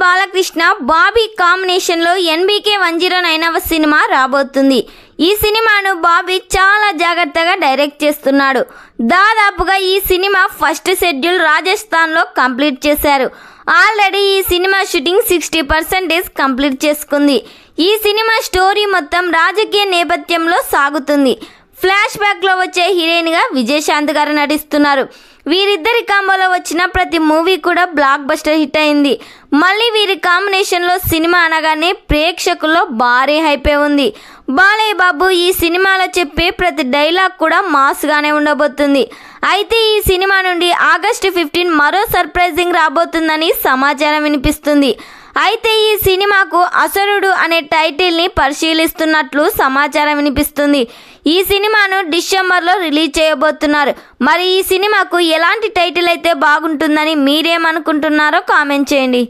బాలకృష్ణ బాబీ కాంబినేషన్లో NBK 109వ cinema రాబోతుంది. ఈ సినిమాను బాబీ చాలా జాగ్రత్తగా డైరెక్ట్ చేస్తున్నాడు. దాదాపుగా ఈ సినిమా ఫస్ట్ షెడ్యూల్ రాజస్థాన్లో కంప్లీట్ చేశారు. ఆల్రెడీ ఈ సినిమా షూటింగ్ 60% కంప్లీట్ చేసుకుంది. ఈ సినిమా స్టోరీ మొత్తం రాజకీయ నేపథ్యంలో సాగుతుంది. ఫ్లాష్ బ్యాక్లో వచ్చే హీరోయిన్గా విజయశాంతి గారు నటిస్తున్నారు. వీరిద్దరి కాంబోలో వచ్చిన ప్రతి మూవీ కూడా బ్లాక్ బస్టర్ హిట్ అయింది. మళ్ళీ వీరి కాంబినేషన్లో సినిమా అనగానే ప్రేక్షకుల్లో భారీ హైపే ఉంది. బాలయ్య బాబు ఈ సినిమాలో చెప్పే ప్రతి డైలాగ్ కూడా మాస్గానే ఉండబోతుంది. అయితే ఈ సినిమా నుండి ఆగస్టు 15 మరో సర్ప్రైజింగ్ రాబోతుందని సమాచారం వినిపిస్తుంది. అయితే ఈ సినిమాకు అసురుడు అనే టైటిల్ని పరిశీలిస్తున్నట్లు సమాచారం వినిపిస్తుంది. ఈ సినిమాను డిసెంబర్లో రిలీజ్ చేయబోతున్నారు. మరి ఈ సినిమాకు ఎలాంటి టైటిల్ అయితే బాగుంటుందని మీరేమనుకుంటున్నారో కామెంట్ చేయండి.